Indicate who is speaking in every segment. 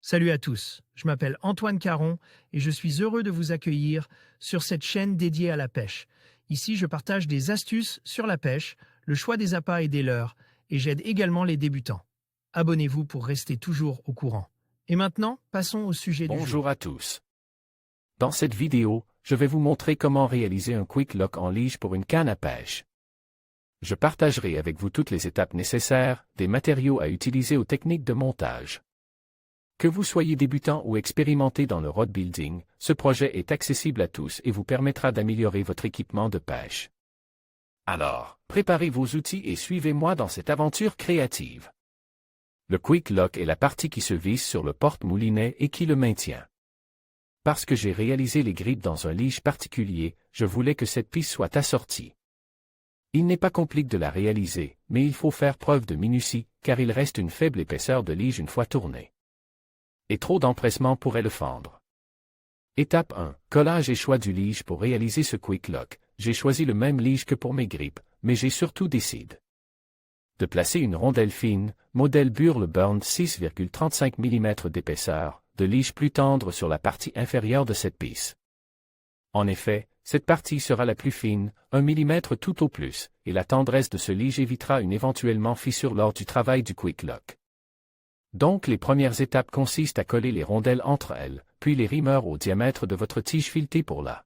Speaker 1: Salut à tous, je m'appelle Antoine Caron et je suis heureux de vous accueillir sur cette chaîne dédiée à la pêche. Ici, je partage des astuces sur la pêche, le choix des appâts et des leurres, et j'aide également les débutants. Abonnez-vous pour rester toujours au courant. Et maintenant, passons au sujet du jour.
Speaker 2: Bonjour à tous. Dans cette vidéo, je vais vous montrer comment réaliser un quick lock en lige pour une canne à pêche. Je partagerai avec vous toutes les étapes nécessaires, des matériaux à utiliser aux techniques de montage. Que vous soyez débutant ou expérimenté dans le rod building, ce projet est accessible à tous et vous permettra d'améliorer votre équipement de pêche. Alors, préparez vos outils et suivez-moi dans cette aventure créative. Le quick lock est la partie qui se visse sur le porte-moulinet et qui le maintient. Parce que j'ai réalisé les grippes dans un lige particulier, je voulais que cette piste soit assortie. Il n'est pas compliqué de la réaliser, mais il faut faire preuve de minutie, car il reste une faible épaisseur de lige une fois tournée. Et trop d'empressement pourrait le fendre. Étape 1. Collage et choix du lige pour réaliser ce quick lock. J'ai choisi le même lige que pour mes grippes, mais j'ai surtout décidé de placer une rondelle fine, modèle Burle Burn 6,35 mm d'épaisseur, de lige plus tendre sur la partie inférieure de cette piste. En effet, cette partie sera la plus fine, 1 mm tout au plus, et la tendresse de ce lige évitera une éventuellement fissure lors du travail du quick lock. Donc les premières étapes consistent à coller les rondelles entre elles, puis les rimeurs au diamètre de votre tige filetée pour la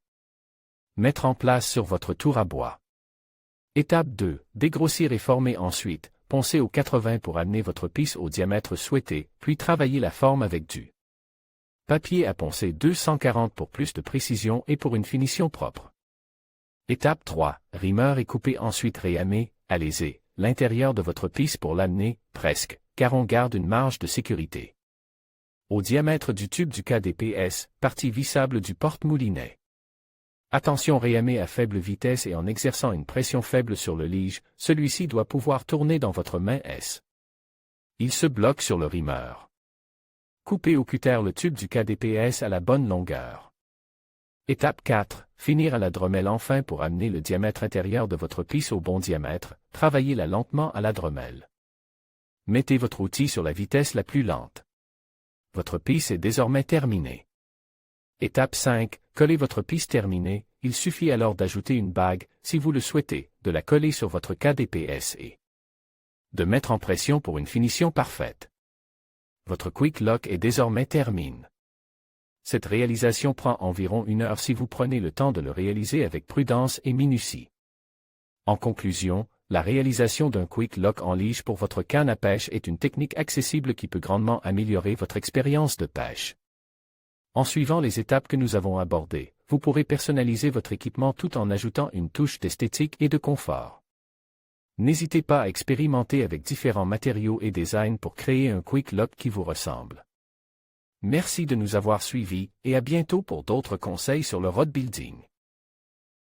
Speaker 2: mettre en place sur votre tour à bois. Étape 2. Dégrossir et former ensuite, poncer au 80 pour amener votre piste au diamètre souhaité, puis travailler la forme avec du papier à poncer 240 pour plus de précision et pour une finition propre. Étape 3. Rimeur et couper ensuite réamer, allez-y, l'intérieur de votre piste pour l'amener, presque, car on garde une marge de sécurité. Au diamètre du tube du KDPS, partie vissable du porte-moulinet. Attention, réamer à faible vitesse et en exerçant une pression faible sur le lige, celui-ci doit pouvoir tourner dans votre main S. Il se bloque sur le rimeur. Coupez au cutter le tube du KDPS à la bonne longueur. Étape 4. Finir à la dremel enfin pour amener le diamètre intérieur de votre piste au bon diamètre, travaillez-la lentement à la dremel. Mettez votre outil sur la vitesse la plus lente. Votre piste est désormais terminée. Étape 5. Collez votre piste terminée, il suffit alors d'ajouter une bague, si vous le souhaitez, de la coller sur votre KDPS et de mettre en pression pour une finition parfaite. Votre quick lock est désormais terminé. Cette réalisation prend environ 1 heure si vous prenez le temps de le réaliser avec prudence et minutie. En conclusion, la réalisation d'un quick lock en lige pour votre canne à pêche est une technique accessible qui peut grandement améliorer votre expérience de pêche. En suivant les étapes que nous avons abordées, vous pourrez personnaliser votre équipement tout en ajoutant une touche d'esthétique et de confort. N'hésitez pas à expérimenter avec différents matériaux et designs pour créer un quick lock qui vous ressemble. Merci de nous avoir suivis et à bientôt pour d'autres conseils sur le rod building.